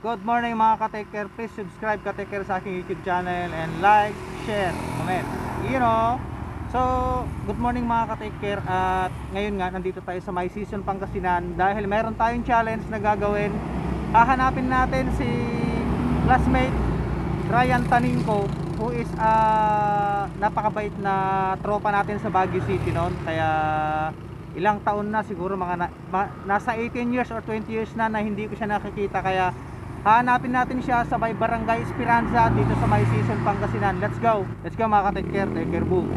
Good morning mga ka-taker. Please subscribe ka-taker sa aking YouTube channel and like, share, comment. So, good morning mga ka-taker. At ngayon nga, nandito tayo sa My Season Pangasinan dahil meron tayong challenge na gagawin. Hahanapin natin si classmate Ryan Taningco, who is napakabait na tropa natin sa Baguio City noon. Kaya ilang taon na siguro, nasa 18 years or 20 years na hindi ko siya nakikita. Kaya hahanapin natin siya sa may Barangay Esperanza dito sa My Season Pangasinan. Let's go mga ka-taker. Take care, boom.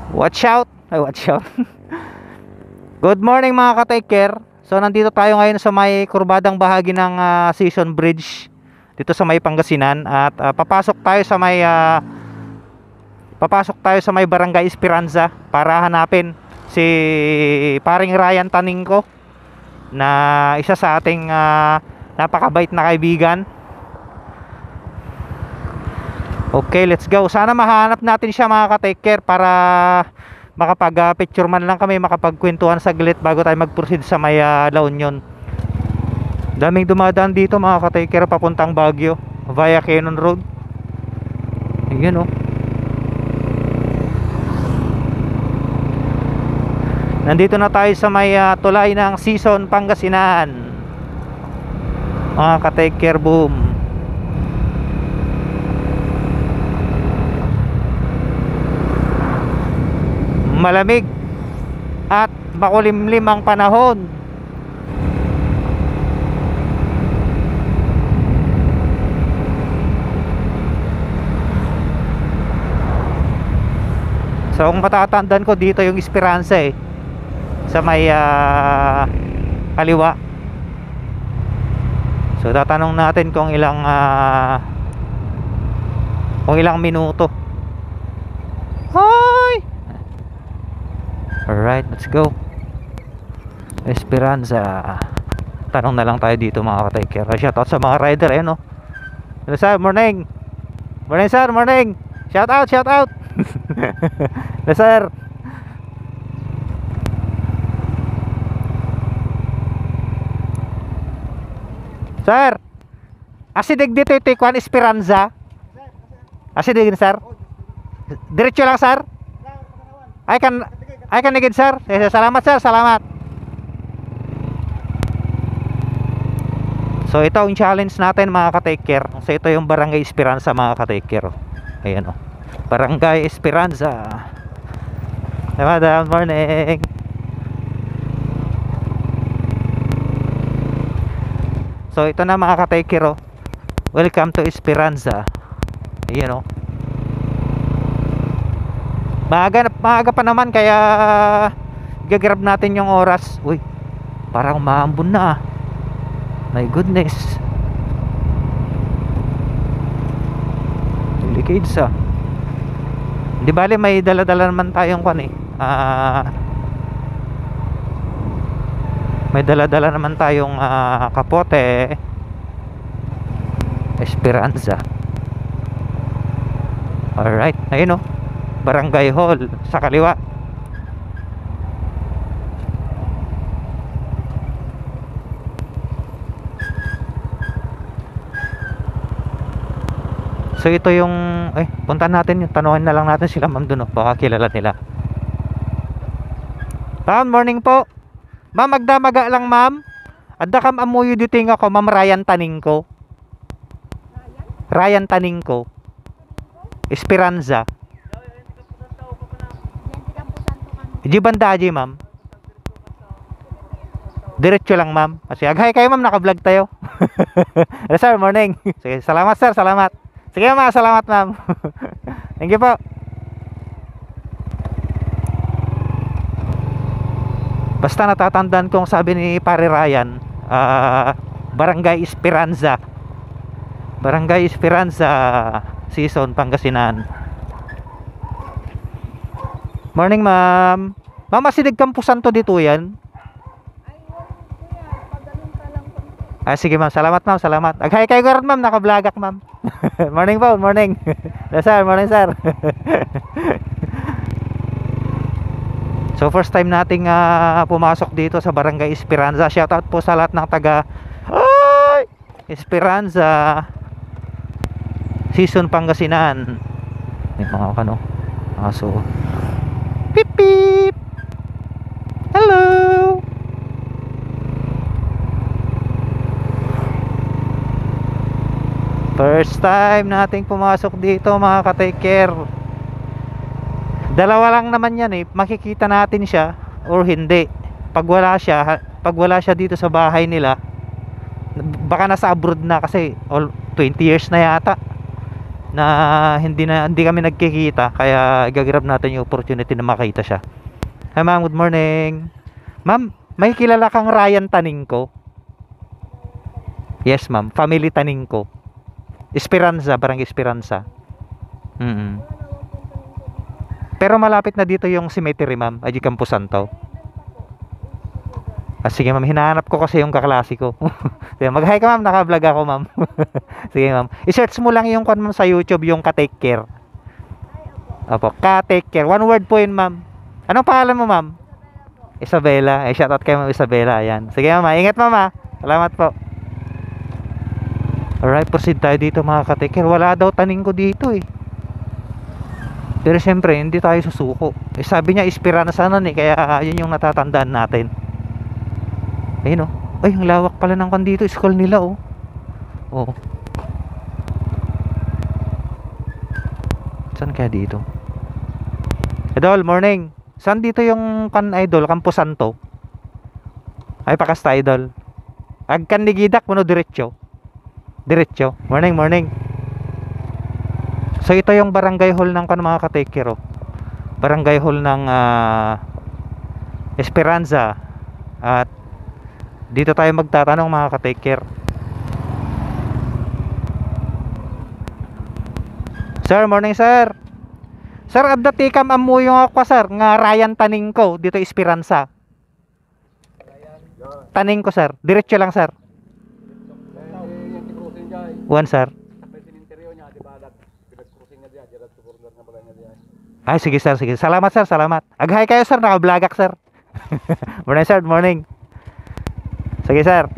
Watch out. Good morning mga ka-taker. So nandito tayo ngayon sa may kurbadang bahagi ng Season Bridge dito sa may Pangasinan. At papasok tayo sa may Barangay Esperanza para hanapin si paring Ryan Taningco, na isa sa ating napakabait na kaibigan. Okay, let's go. Sana mahanap natin siya mga ka-taker para makapag-picture man lang kami, makapagkwentuhan saglit bago tayo mag-proceed sa may La Union. Daming dumadaan dito mga ka-taker papuntang Baguio via Cannon Road. Ayan oh. Nandito na tayo sa may tulay ng Season Pangasinan mga ka-take care, boom. Malamig at makulimlim ang panahon. So kung matatandaan ko, dito yung Esperanza sa may kaliwa. So tatanong natin kung ilang minuto. Hi! Alright, let's go. Esperanza. Tanong na lang tayo dito mga ka-taker. Shout out sa mga rider, no? Hello sir, morning. Morning sir, morning. Shout out. Hello sir. Sir, asidig dito ito ikuan Esperanza. Asidig sir. Diretso lang sir. Ay kan nigid sir. Salamat sir, salamat. So ito ang challenge natin mga ka-taker. So ito yung Barangay Esperanza mga ka-taker. Ayan oh. Barangay Esperanza. Madam, morning. So ito na mga ka-taker, welcome to Esperanza. Ayan oh. Maaga pa naman, kaya gagrab natin yung oras. Uy, parang maambon na. My goodness. Delicades Di bali may dala-dala naman tayong may dala-dala naman tayong kapote. Esperanza. Alright, ayun oh, Barangay Hall sa kaliwa. So ito yung puntahan natin, tanungin na lang natin sila ma'am dun, baka kilala nila. Ma'am, morning po. Ma'am, magdamaga lang ma'am. Adda kam amuyo dito ako, ma'am Ryan Taningco. Ryan Taningco. Esperanza. Di banda di ma'am. Diretso lang ma'am. Kasi aghay kayo ma'am, naka-vlog tayo. Hello sir, morning. Sige, salamat sir, salamat. Sige ma'am, salamat ma'am. Thank you po. Basta natatandaan kong sabi ni pare Ryan, Barangay Esperanza. Barangay Esperanza, Season Pangasinan. Morning ma'am. Ma'am, asidig kampusan to dito yan? Sige ma'am, salamat ma'am, salamat. Aghay kayo garon ma'am, naka-vlogak ma'am. Morning po, morning. Yes sir, morning sir. So So first time nating pumasok dito sa Barangay Esperanza. Shoutout po sa lahat ng taga Esperanza, Season Pangasinan. May mga kano aso. Pip pip. Hello. First time nating pumasok dito mga ka-take care. Dalawa lang naman yan eh. Makikita natin siya or hindi. Pag wala siya dito sa bahay nila, baka nasa abroad na kasi 20 years na yata na hindi kami nagkikita, kaya gagrab natin yung opportunity na makita siya. Hi ma'am, good morning. Ma'am, may kilala kang Ryan Taningco? Yes ma'am, family Taningco. Esperanza, Barangay Esperanza. Pero malapit na dito yung cemetery ma'am, Aji Campo Santo. Sige ma'am, hinahanap ko kasi yung kaklase ko. Mag-hi ka ma'am, naka-vlog ako ma'am. Sige ma'am, i-search mo lang yung ma'am sa YouTube, yung ka-take care. Opo, ka-take care, one word po yun ma'am. Anong pangalan mo ma'am? Isabela. Shoutout kay ma'am Isabela. Ayan. Sige ma'am, ingat ma'am. Salamat po. Alright, proceed tayo dito mga ka-take care. Wala daw taning ko dito eh. Pero syempre, hindi tayo susuko. Sabi niya, Esperanza nun eh. Kaya yun yung natatandaan natin. Ayun oh. Ay, ang lawak pala ng kan dito. School nila oh. Oh. Saan kaya dito? Idol, morning. Saan dito yung kan idol? Campo Santo. Ay, pakasta idol. Agkan ni Gidak, puno diretso. Diretso. Morning, morning. So ito yung barangay hall ng mga ka-take care oh. Barangay hall ng Esperanza. At dito tayo magtatanong mga ka-take care. Sir, morning sir. Sir, adda tikam amu yung ako sir nga Ryan Taningco dito Esperanza. Taningco sir. Diretso lang sir. One sir. Ay sige sir, sige. Salamat sir, salamat. Aghay kayo sir, naka-vlogak sir. Morning sir, morning. Sige sir.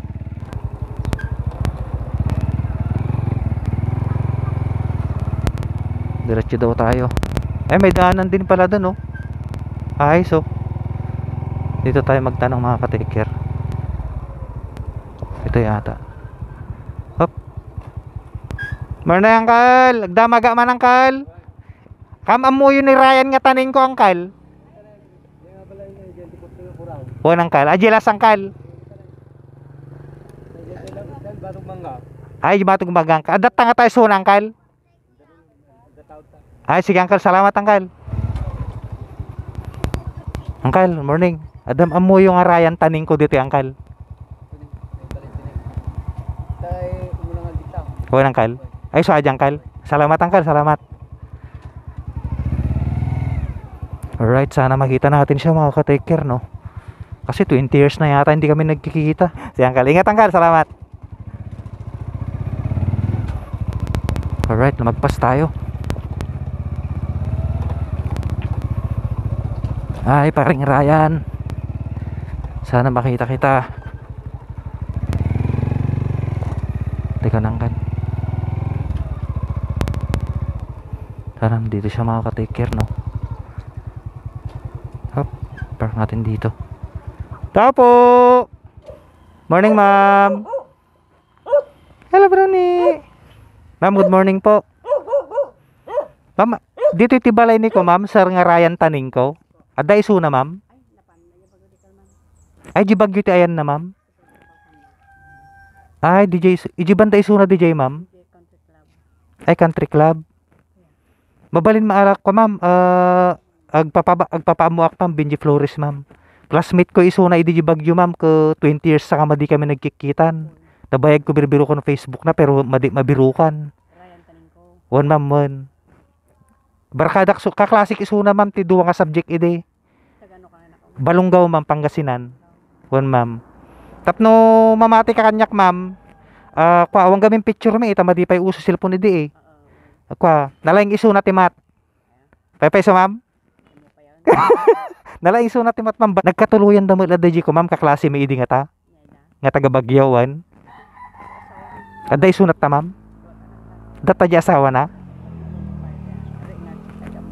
Diretso daw tayo. Eh may daanan din pala doon oh. Ay so dito tayo magtanong mga ka-take care. Ito yata. Hop. Morning uncle. Agdamaga man uncle. Kamam mo yun ni Ryan nga taning ko uncle. Huwag uncle. Ajilas uncle. Ay batong magang ka. Adat nga tayo soon uncle. Ay sige uncle. Salamat uncle. Uncle, morning. Adam amo yung Ryan taning ko dito uncle. Huwag uncle. Ay so aja uncle. Salamat uncle. Salamat. Alright, sana makita natin siya mga ka-take care no. Kasi 20 years na yata hindi kami nagkikita. Si uncle, ingat uncle, salamat. Alright, lumagpas tayo. Ay, paring Ryan. Sana makita kita. Teka nang kan. Sana dito siya mga ka-take care no. Hop, park natin dito. Tao po. Morning ma'am. Hello brownie. Ma'am, good morning po. Ma'am, dito itibalay ni ko ma'am, sir nga Ryan Taningco. Ada isu na ma'am. Ay jibag yuti ayan na ma'am. Ay DJ ijiban ta isu na DJ ma'am. Ay country club. Mabalin maalak ko ma'am. Agpapaamuak pam Benji Flores ma'am. Classmate ko iso na idi Bagyo ma'am ko 20 years sa kamadi kami nagkikitan. Nabayag ko birbiro ko ng Facebook na pero mabirukan. One ma'am one. Barkadak so ka-classic iso na ma'am ti duwa nga subject ide. Balunggaw ma'am Pangasinan. One ma'am. Tapno mamati ka kanyak ma'am. Awang gamin picture mi ita madi pay uso cellphone ide eh. Nalayang iso na ti mat. Pay so ma'am. Nalaiso natin mat ma'am. Nagkatuluyan damo ila DJ ko ma'am kaklase may idi nga ta. Nga taga Bagyawan. Aday sunat ta ma'am. Data di asawa na.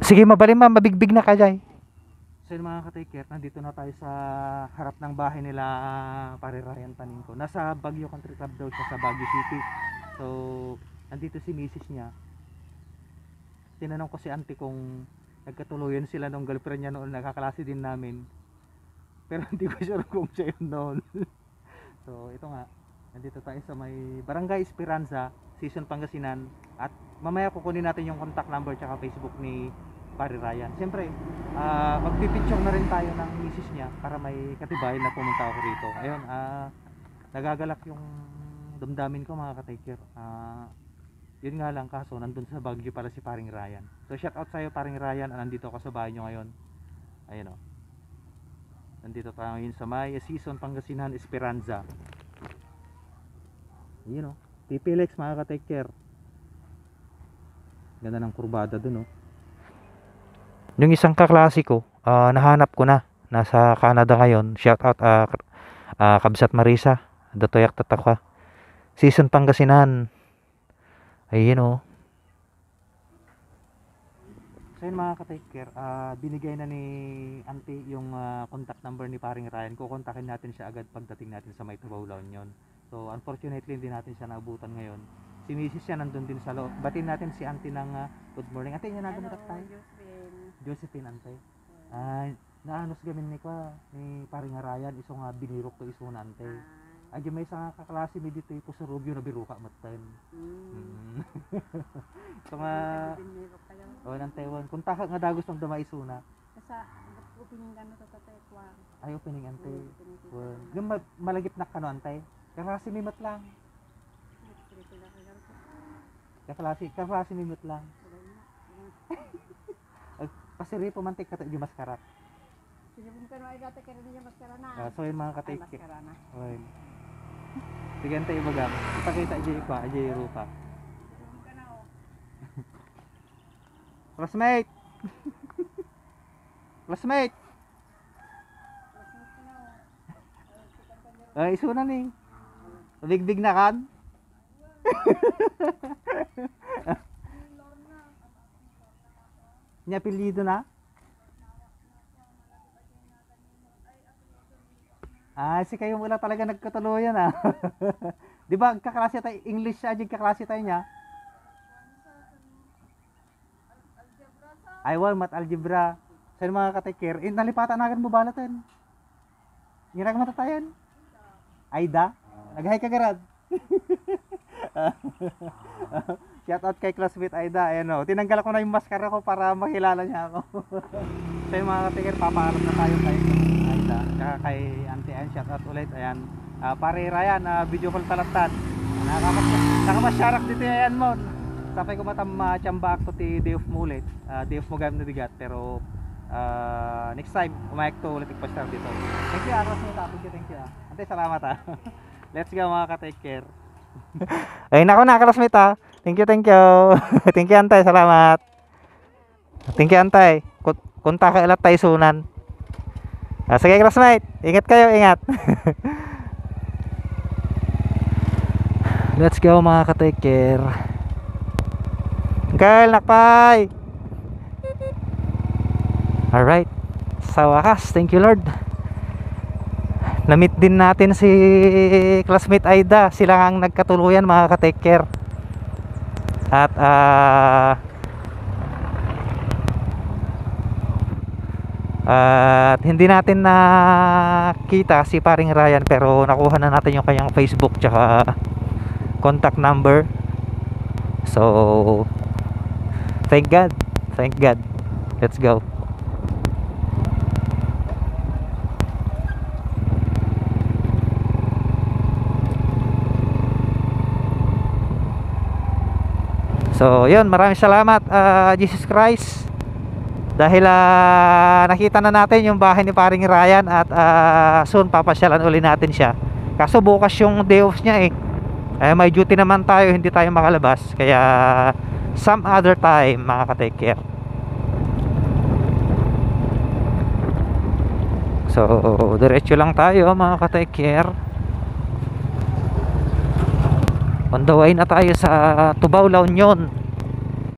Sige mabalim ma'am, mabigbig na ka jay. So yun mga ka-take care, nandito na tayo sa harap ng bahay nila Pare Ryan Tanin ko. Nasa Baguio Country Club daw siya sa Baguio City. So nandito si misis niya. Tinanong ko si auntie kung nagkatuluyan sila nung girlfriend niya noon, nakaklase din namin. Pero hindi ko sure kung siya yun noon. So ito nga, nandito tayo sa may Barangay Esperanza, Season Pangasinan. At mamaya kukunin natin yung contact number tsaka Facebook ni Pare Ryan. Siyempre, magpipicture na rin tayo ng misis niya para may katibayan na pumunta ako rito. Ayun, nagagalak yung damdamin ko mga ka-taker. Yun nga lang kaso, nandun sa Baguio para si Paring Ryan. So shout out sa'yo Paring Ryan, nandito ako sa bahay nyo ngayon. Ayun o. Nandito tayo ngayon sa may Season Pangasinan Esperanza. Yun o. TPLX mga ka-taker. Ganda ng kurbada dun o. Yung isang kaklase ko, nahanap ko na. Nasa Canada ngayon. Shout out Kabsat Marisa. Datoyak tatakwa. Season Pangasinan. Ayun o. So yun mga ka-take care, binigay na ni auntie yung contact number ni Paring Ryan. Kukontakin natin siya agad pagdating natin sa May Tubaw La Union. So unfortunately hindi natin siya naabutan ngayon. Si Mrs. siya nandun din sa loob. Batiin natin si auntie ng good morning. Ate, niya nagamutak tayo. Josephine ante. Naanos gamin ni kwa ni Paring Ryan iso nga binirok to iso na ante. Agi may sa kaklase mi dito ipo sa Rubio na biruka matten. So nga nang Taiwan. Kung taka nga dagos ng damay isuna. Sa opening gano to tatay kwa. Ay opening ante. Yung malagip na kano ante. Kaklase mi mat lang. Kaklase mi mat lang. Pasiri pumantik ka di maskarat. Sinubong ka no ay dati kaya niya maskara na. So yung mga ka-take. Maskara na. Okay. Sige antay ibagang. Ipakita ajay pa, ajay rupa. Sinubong ka na o. Classmate. Classmate. Ay iso na ning. Bigbig na kan. Niya apelyido na? Si kayo wala talaga nagkatuluyan Di ba kaklase tayo English siya, kaklase tayo niya? Ay wal mat algebra. Sa mga ka-take nalipatan na mo balatan. Nirag matatayan. Aida, naghay ka garad. Shout out kay classmate Aida. Ayan o. Tinanggal ko na yung maskara ko para makilala niya ako. So yung mga ka-take papaalam na tayo kay Aida. Tsaka kay Auntie Ann. Shout out ulit. Ayan. Pare Ryan, video call talatan. Nakamasyarak dito yan mo. Sapay ko matam chamba ako ti day of mulit. Day of mogam na digat. Pero next time, umayag to ulit ipastar dito. Thank you, Aros mo tapos. Thank you. Ante, salamat Let's go mga ka-take care. Ay nako na classmate Thank you. Thank you Antay, salamat. Thank you Antay. Kunta ka ilat tayo sunan. Sige classmate, ingat kayo, ingat. Let's go mga ka-take care. Girl, nakpay. Alright. Sa wakas, thank you Lord. Na-meet din natin si classmate Aida. Sila ang nagkatuluyan mga ka-take care. At hindi natin nakita si Paring Ryan pero nakuha na natin yung kanyang Facebook tsaka contact number. So thank God. Let's go. So yun, maraming salamat Jesus Christ dahil nakita na natin yung bahay ni Paring Ryan at soon papasyalan uli natin siya. Kaso bukas yung day off niya may duty naman tayo, hindi tayo makalabas. Kaya some other time mga ka-take care. So diretso lang tayo mga ka-take-care. On the way na tayo sa Tubao, La Union.